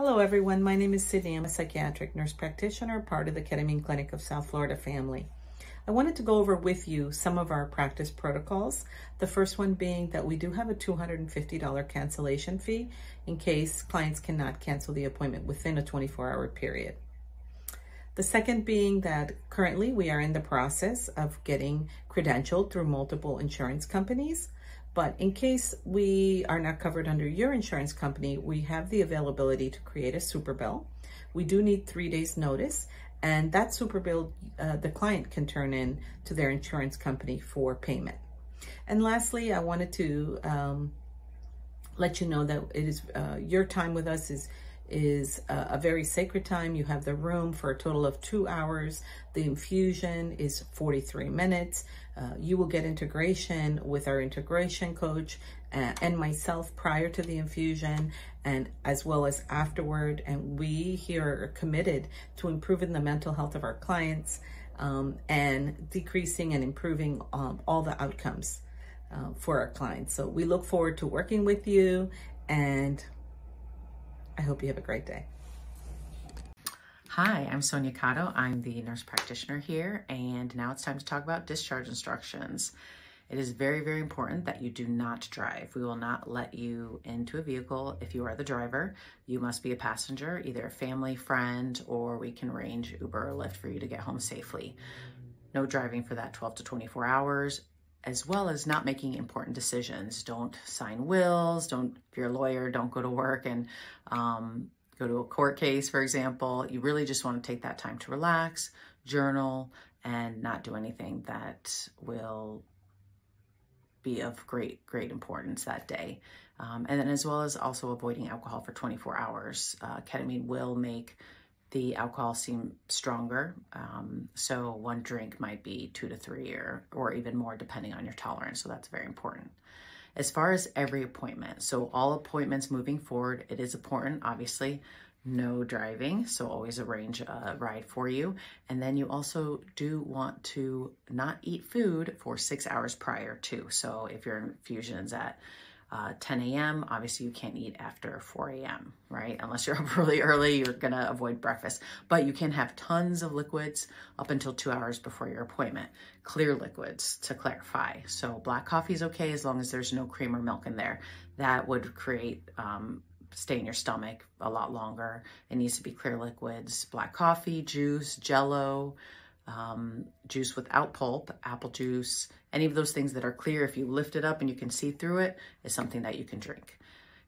Hello everyone, my name is Sydney. I'm a psychiatric nurse practitioner, part of the Ketamine Clinic of South Florida family. I wanted to go over with you some of our practice protocols. The first one being that we do have a $250 cancellation fee in case clients cannot cancel the appointment within a 24-hour period. The second being that currently we are in the process of getting credentialed through multiple insurance companies. But in case we are not covered under your insurance company, we have the availability to create a super bill. We do need 3 days notice, and that super bill the client can turn in to their insurance company for payment. And lastly, I wanted to let you know that it is your time with us is a very sacred time. You have the room for a total of 2 hours. The infusion is 43 minutes. You will get integration with our integration coach and myself prior to the infusion and as well as afterward. And we here are committed to improving the mental health of our clients and decreasing and improving all the outcomes for our clients. So we look forward to working with you, and I hope you have a great day. Hi, I'm Sonia Cotto. I'm the nurse practitioner here, and now it's time to talk about discharge instructions. It is very, very important that you do not drive. We will not let you into a vehicle if you are the driver. You must be a passenger, either a family, friend, or we can arrange Uber or Lyft for you to get home safely. No driving for that 12 to 24 hours, as well as not making important decisions. Don't sign wills, if you're a lawyer, don't go to work and go to a court case, for example. You really just want to take that time to relax, journal, and not do anything that will be of great importance that day. And then as well as also avoiding alcohol for 24 hours. Ketamine will make the alcohol seem stronger. So one drink might be 2 to 3 or even more depending on your tolerance. So that's very important. As far as every appointment, so all appointments moving forward, it is important, obviously, no driving. So always arrange a ride for you. And then you also do want to not eat food for 6 hours prior to. So if your infusion's at 10 a.m., obviously you can't eat after 4 a.m., right? Unless you're up really early, you're gonna avoid breakfast. But you can have tons of liquids up until 2 hours before your appointment. Clear liquids, to clarify. So black coffee is okay as long as there's no cream or milk in there. That would create, stay in your stomach a lot longer. It needs to be clear liquids. Black coffee, juice, Jello, juice without pulp, apple juice, any of those things that are clear, if you lift it up and you can see through it, is something that you can drink.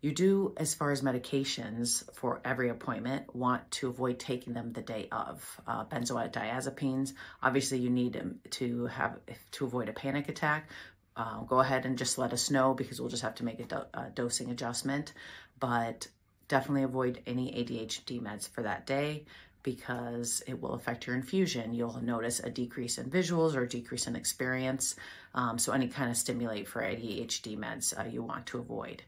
You do, as far as medications for every appointment, want to avoid taking them the day of. Benzodiazepines, obviously you need them to avoid a panic attack. Go ahead and just let us know because we'll just have to make a dosing adjustment, but definitely avoid any ADHD meds for that day, because it will affect your infusion. You'll notice a decrease in visuals or a decrease in experience. So any kind of stimulate for ADHD meds you want to avoid.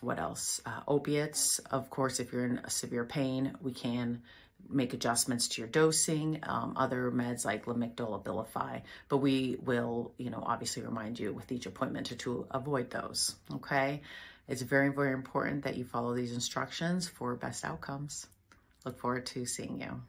What else? Opiates, of course, if you're in severe pain, we can make adjustments to your dosing. Other meds like Lamictal, Abilify, but we will, obviously remind you with each appointment to avoid those, okay? It's very, very important that you follow these instructions for best outcomes. Look forward to seeing you.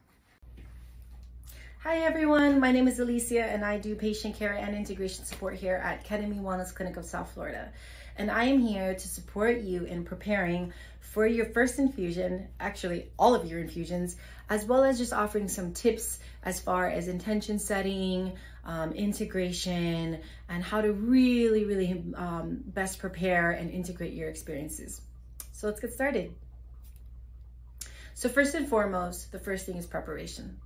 Hi everyone, my name is Alicia and I do patient care and integration support here at Ketamine Wellness Clinic of South Florida. And I am here to support you in preparing for your first infusion, actually all of your infusions, as well as just offering some tips as far as intention setting, integration, and how to really best prepare and integrate your experiences. So let's get started. So first and foremost, the first thing is preparation,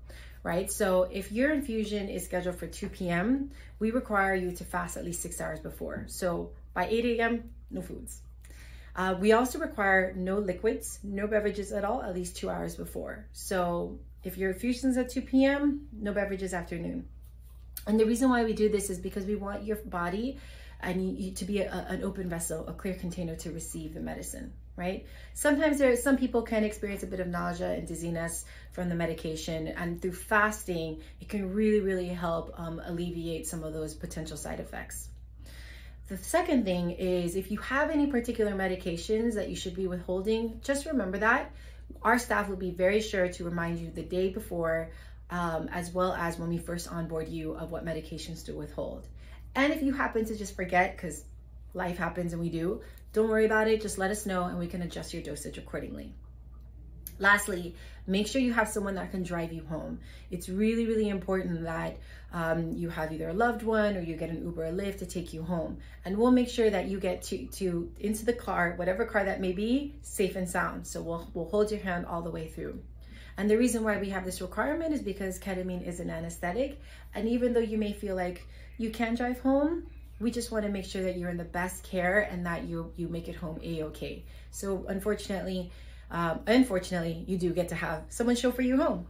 right? So if your infusion is scheduled for 2 p.m., we require you to fast at least 6 hours before. So by 8 a.m., no foods. We also require no liquids, no beverages at all, at least 2 hours before. So if your infusion is at 2 p.m., no beverages afternoon. And the reason why we do this is because we want your body and you to be an open vessel, a clear container to receive the medicine, right? Sometimes some people can experience a bit of nausea and dizziness from the medication, and through fasting, it can really help alleviate some of those potential side effects. The second thing is, if you have any particular medications that you should be withholding, just remember that. Our staff will be very sure to remind you the day before, as well as when we first onboard you, of what medications to withhold. And if you happen to just forget, because life happens and we do, don't worry about it. Just let us know and we can adjust your dosage accordingly. Lastly, make sure you have someone that can drive you home. It's really, really important that you have either a loved one or you get an Uber or Lyft to take you home. And we'll make sure that you get into the car, whatever car that may be, safe and sound. So we'll hold your hand all the way through. And the reason why we have this requirement is because ketamine is an anesthetic. And even though you may feel like you can drive home, we just want to make sure that you're in the best care and that you make it home a-okay. So unfortunately, you do get to have someone chauffeur you home.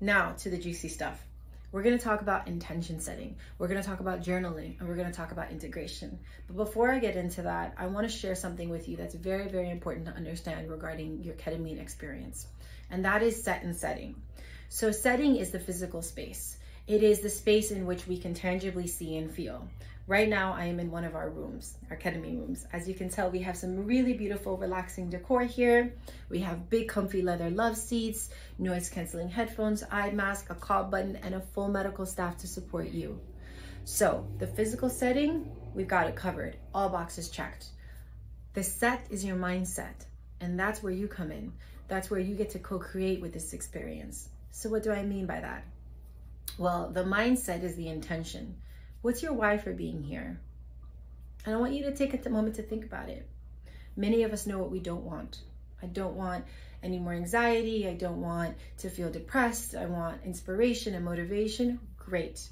Now to the juicy stuff. We're going to talk about intention setting. We're going to talk about journaling, and we're going to talk about integration. But before I get into that, I want to share something with you that's very, very important to understand regarding your ketamine experience. And that is set and setting. So setting is the physical space. It is the space in which we can tangibly see and feel. Right now, I am in one of our rooms, our ketamine rooms. As you can tell, we have some really beautiful, relaxing decor here. We have big, comfy leather love seats, noise-canceling headphones, eye mask, a call button, and a full medical staff to support you. So the physical setting, we've got it covered. All boxes checked. The set is your mindset, and that's where you come in. That's where you get to co-create with this experience. So what do I mean by that? Well, the mindset is the intention. What's your why for being here? And I want you to take a moment to think about it. Many of us know what we don't want. I don't want any more anxiety. I don't want to feel depressed. I want inspiration and motivation. Great.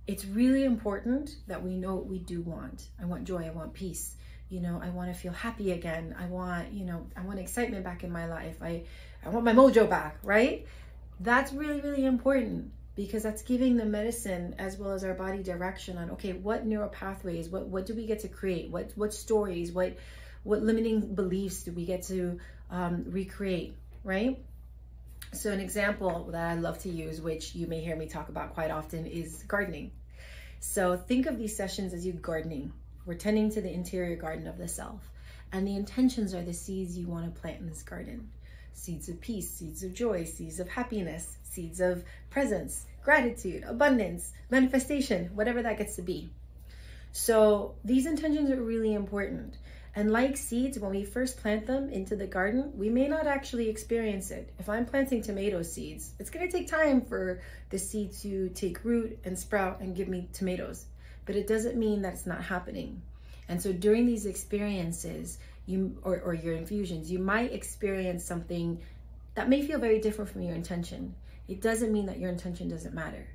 It's really important that we know what we do want. I want joy. I want peace. I want to feel happy again. I want excitement back in my life. I want my mojo back, right? That's really, really important, because that's giving the medicine as well as our body direction on, okay, what neural pathways, what do we get to create? What stories, what limiting beliefs do we get to recreate, right? So an example that I love to use, which you may hear me talk about quite often, is gardening. So think of these sessions as you gardening. We're tending to the interior garden of the self. And the intentions are the seeds you want to plant in this garden. Seeds of peace, seeds of joy, seeds of happiness, seeds of presence, gratitude, abundance, manifestation, whatever that gets to be. So these intentions are really important. And like seeds, when we first plant them into the garden, we may not actually experience it. If I'm planting tomato seeds, it's going to take time for the seed to take root and sprout and give me tomatoes. But it doesn't mean that it's not happening. And so during these experiences, or your infusions, you might experience something that may feel very different from your intention. It doesn't mean that your intention doesn't matter.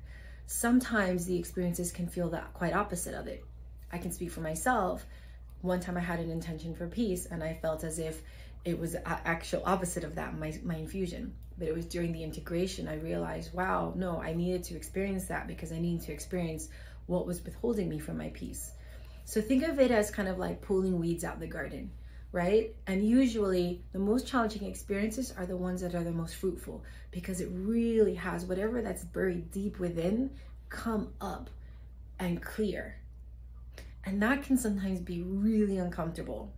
Sometimes the experiences can feel that quite opposite of it. I can speak for myself. One time I had an intention for peace, and I felt as if it was actual opposite of that, my infusion. But it was during the integration I realized, wow, no, I needed to experience that because I needed to experience what was withholding me from my peace. So think of it as kind of like pulling weeds out the garden, right? And usually the most challenging experiences are the ones that are the most fruitful, because it really has whatever that's buried deep within come up and clear. And that can sometimes be really uncomfortable.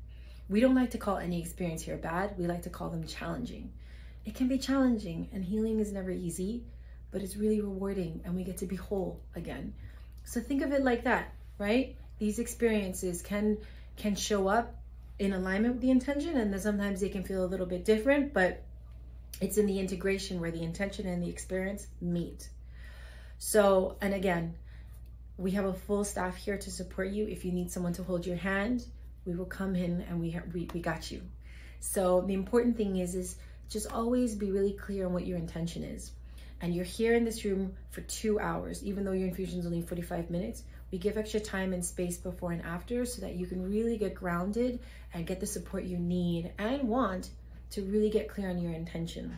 We don't like to call any experience here bad. We like to call them challenging. It can be challenging, and healing is never easy, but it's really rewarding, and we get to be whole again. So think of it like that, right? These experiences can show up in alignment with the intention, and then sometimes they can feel a little bit different, but it's in the integration where the intention and the experience meet. So, and again, we have a full staff here to support you. If you need someone to hold your hand, we will come in and we got you. So the important thing is just always be really clear on what your intention is. And you're here in this room for 2 hours, even though your infusion is only 45 minutes. We give extra time and space before and after so that you can really get grounded and get the support you need and want to really get clear on your intention.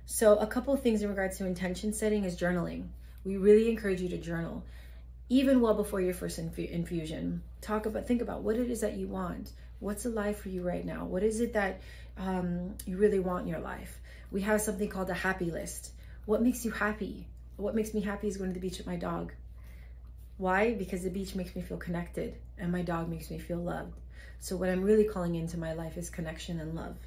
So a couple of things in regards to intention setting is journaling. We really encourage you to journal, even well before your first infusion. Think about what it is that you want. What's alive for you right now? What is it that you really want in your life? We have something called a happy list. What makes you happy? What makes me happy is going to the beach with my dog. Why? Because the beach makes me feel connected and my dog makes me feel loved. So what I'm really calling into my life is connection and love.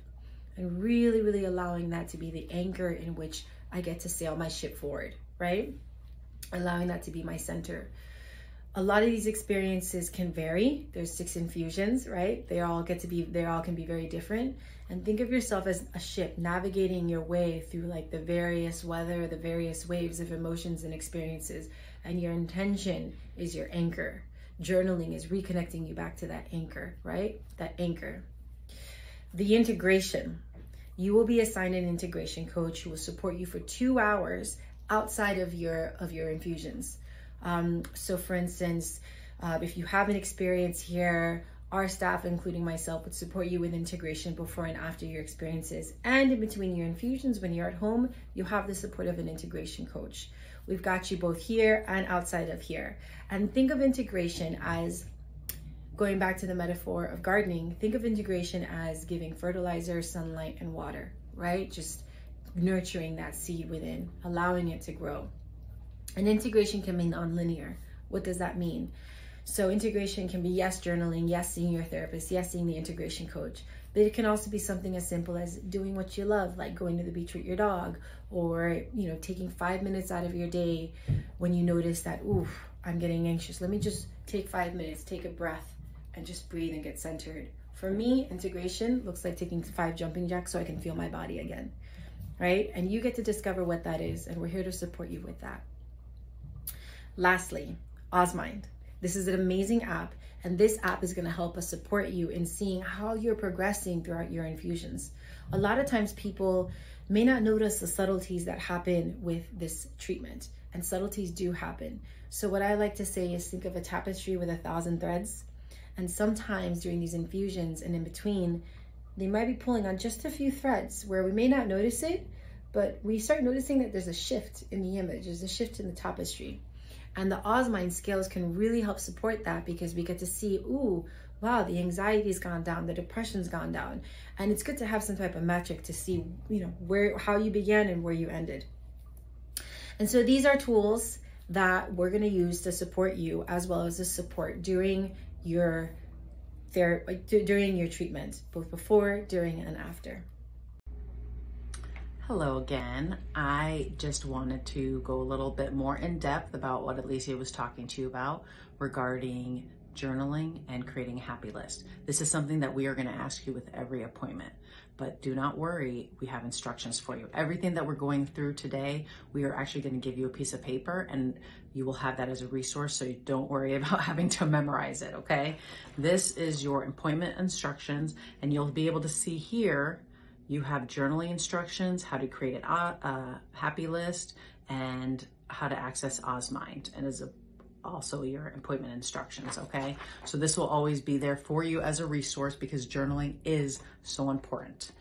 And really, really allowing that to be the anchor in which I get to sail my ship forward, right? Allowing that to be my center. A lot of these experiences can vary. There's 6 infusions, right? They all can be very different. And think of yourself as a ship navigating your way through like the various weather, the various waves of emotions and experiences. And your intention is your anchor. Journaling is reconnecting you back to that anchor, right? That anchor. The integration. You will be assigned an integration coach who will support you for 2 hours outside of your infusions. So for instance, if you have an experience here, our staff, including myself, would support you with integration before and after your experiences. And in between your infusions, when you're at home, you have the support of an integration coach. We've got you both here and outside of here. And think of integration as, going back to the metaphor of gardening, think of integration as giving fertilizer, sunlight, and water, right? Just nurturing that seed within, allowing it to grow. And integration can be non-linear. What does that mean? So integration can be yes, journaling, yes, seeing your therapist, yes, seeing the integration coach. But it can also be something as simple as doing what you love, like going to the beach with your dog, or taking 5 minutes out of your day when you notice that, oof, I'm getting anxious. Let me just take 5 minutes, take a breath, and just breathe and get centered. For me, integration looks like taking 5 jumping jacks so I can feel my body again, right? And you get to discover what that is, and we're here to support you with that. Lastly, Osmind. This is an amazing app, and this app is going to help us support you in seeing how you're progressing throughout your infusions. A lot of times people may not notice the subtleties that happen with this treatment, and subtleties do happen. So what I like to say is think of a tapestry with 1,000 threads. And sometimes during these infusions and in between, they might be pulling on just a few threads where we may not notice it, but we start noticing that there's a shift in the image, there's a shift in the tapestry. And the Osmind scales can really help support that, because we get to see, ooh, wow, the anxiety's gone down, the depression's gone down. And it's good to have some type of metric to see, how you began and where you ended. And so these are tools that we're gonna use to support you, as well as the support during your treatment, both before, during, and after. Hello again. I just wanted to go a little bit more in depth about what Alicia was talking to you about regarding journaling and creating a happy list. This is something that we are going to ask you with every appointment, but do not worry, we have instructions for you. Everything that we're going through today, we are actually going to give you a piece of paper, and you will have that as a resource, so you don't worry about having to memorize it, okay? This is your appointment instructions, and you'll be able to see here, you have journaling instructions, how to create a happy list, and how to access Osmind, and is also your appointment instructions, okay? So this will always be there for you as a resource, because journaling is so important.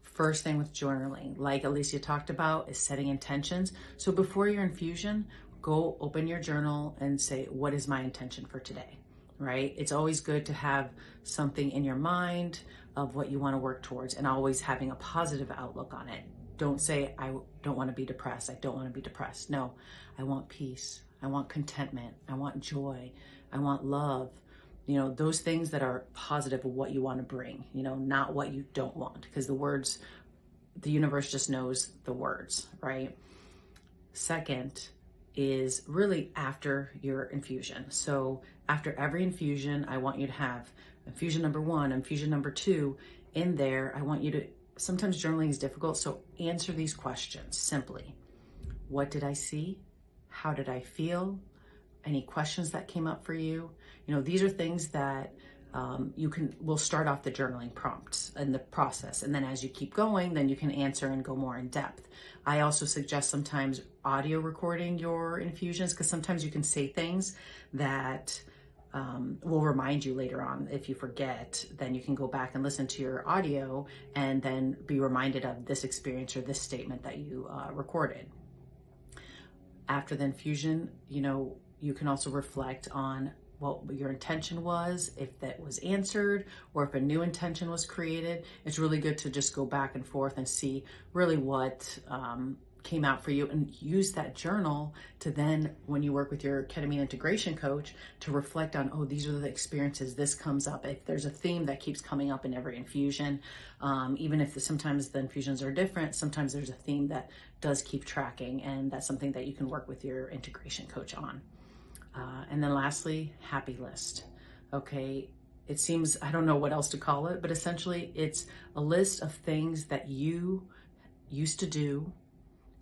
First thing with journaling, like Alicia talked about, is setting intentions. So before your infusion, go open your journal and say, what is my intention for today, right? It's always good to have something in your mind of what you want to work towards, and always having a positive outlook on it. Don't say, I don't want to be depressed. I don't want to be depressed. No, I want peace. I want contentment. I want joy. I want love. Those things that are positive of what you want to bring, not what you don't want, because the universe just knows the words, right? Second is really after your infusion. So after every infusion, I want you to have infusion number 1, infusion number 2 in there. I want you to, sometimes journaling is difficult, so answer these questions simply. What did I see? How did I feel? Any questions that came up for you? These are things that we'll start off the journaling prompts and the process. And then as you keep going, then you can answer and go more in depth. I also suggest sometimes audio recording your infusions, because sometimes you can say things that will remind you later on. If you forget, then you can go back and listen to your audio and then be reminded of this experience or this statement that you recorded. After the infusion, you can also reflect on what your intention was, if that was answered, or if a new intention was created. It's really good to just go back and forth and see really what came out for you, and use that journal to then, when you work with your ketamine integration coach, to reflect on, oh, these are the experiences, this comes up. If there's a theme that keeps coming up in every infusion, even if sometimes the infusions are different, sometimes there's a theme that does keep tracking, and that's something that you can work with your integration coach on. And then lastly, happy list. Okay, it seems, I don't know what else to call it, but essentially it's a list of things that you used to do,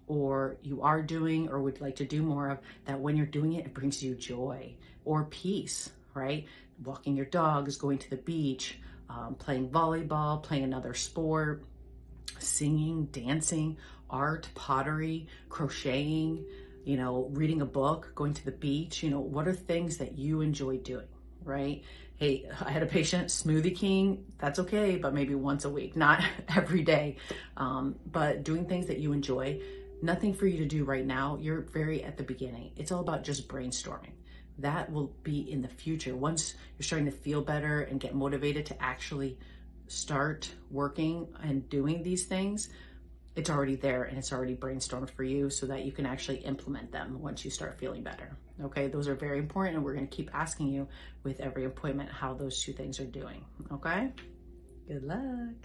or you are doing, or would like to do more of, that when you're doing it, it brings you joy or peace, right? Walking your dogs, going to the beach, playing volleyball, playing another sport, singing, dancing, art, pottery, crocheting, you know, reading a book, going to the beach. You know, what are things that you enjoy doing, right? Hey, I had a patient, Smoothie King, that's okay, but maybe once a week, not every day. But doing things that you enjoy. Nothing for you to do right now. You're very at the beginning. It's all about just brainstorming. That will be in the future. Once you're starting to feel better and get motivated to actually start working and doing these things, it's already there and it's already brainstormed for you, so that you can actually implement them once you start feeling better. Okay, those are very important, and we're going to keep asking you with every appointment how those two things are doing. Okay, good luck.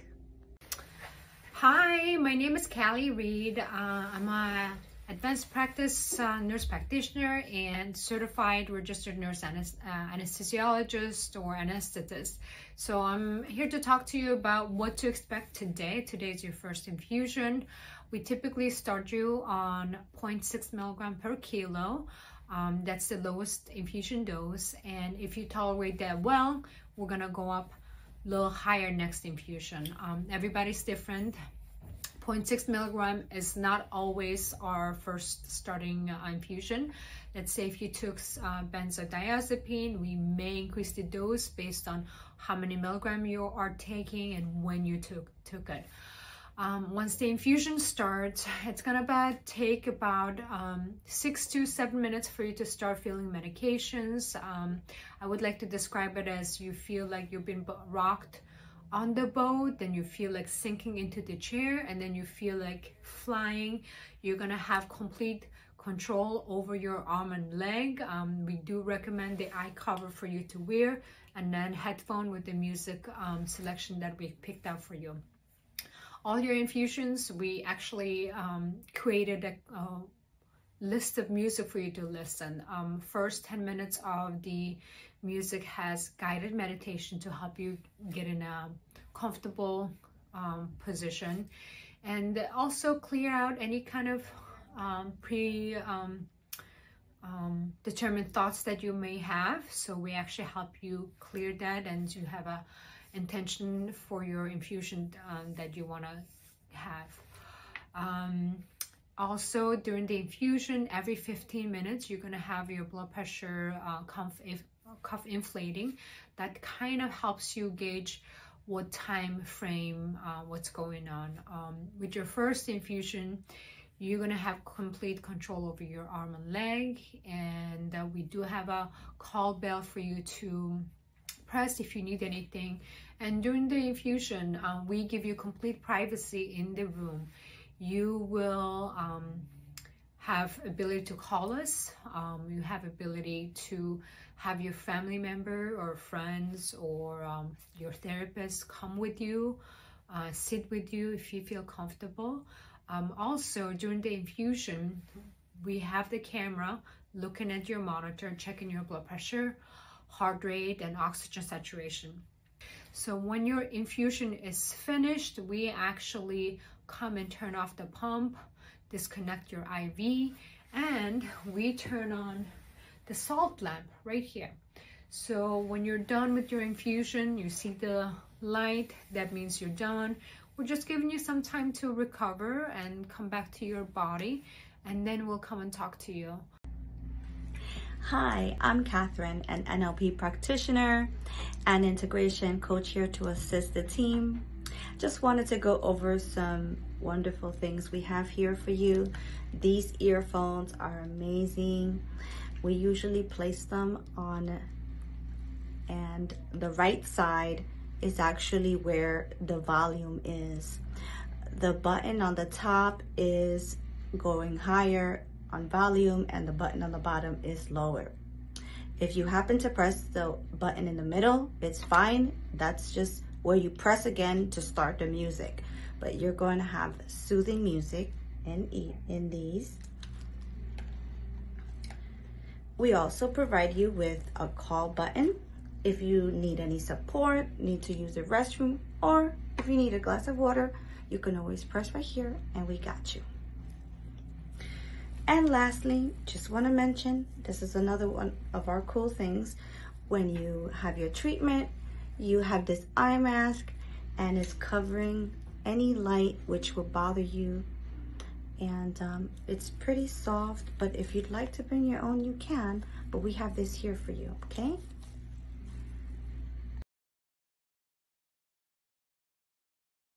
Hi, my name is Callie Reed. I'm a advanced practice nurse practitioner and certified registered nurse anesthesiologist or anesthetist. So I'm here to talk to you about what to expect today. Today is your first infusion. We typically start you on 0.6 milligram per kilo. That's the lowest infusion dose. And if you tolerate that well, we're gonna go up a little higher next infusion. Everybody's different. 0.6 milligram is not always our first starting infusion. Let's say if you took benzodiazepine, we may increase the dose based on how many milligram you are taking and when you took it. Once the infusion starts, it's gonna take about 6 to 7 minutes for you to start feeling medications. I would like to describe it as you feel like you've been rocked on the boat, then you feel like sinking into the chair, and then you feel like flying. You're gonna have complete control over your arm and leg. We do recommend the eye cover for you to wear, and then headphone with the music selection that we picked out for you. All your infusions, we actually created a list of music for you to listen. First 10 minutes of the music has guided meditation to help you get in a comfortable position, and also clear out any kind of determined thoughts that you may have. So we actually help you clear that, and you have a intention for your infusion that you want to have. Also, during the infusion, every 15 minutes, you're going to have your blood pressure cuff inflating. That kind of helps you gauge what time frame, what's going on. With your first infusion, you're going to have complete control over your arm and leg, and we do have a call bell for you to press if you need anything. And during the infusion, we give you complete privacy in the room. You will have ability to call us. You have ability to have your family member or friends or your therapist come with you, sit with you if you feel comfortable. Also, during the infusion, we have the camera looking at your monitor, checking your blood pressure, heart rate, and oxygen saturation. So when your infusion is finished, we actually come and turn off the pump, disconnect your IV, and we turn on the salt lamp right here. So when you're done with your infusion, you see the light, that means you're done. We're just giving you some time to recover and come back to your body, and then we'll come and talk to you. Hi, I'm Catherine, an NLP practitioner and integration coach here to assist the team. Just wanted to go over some wonderful things we have here for you. These earphones are amazing. We usually place them on, and the right side is actually where the volume is. The button on the top is going higher on volume and the button on the bottom is lower. If you happen to press the button in the middle, it's fine. That's just where you press again to start the music. But you're going to have soothing music in these. We also provide you with a call button if you need any support, need to use the restroom, or if you need a glass of water, you can always press right here and we got you. And lastly, just want to mention, this is another one of our cool things. When you have your treatment, you have this eye mask and it's covering any light which will bother you. And it's pretty soft, but if you'd like to bring your own, you can. But we have this here for you, okay?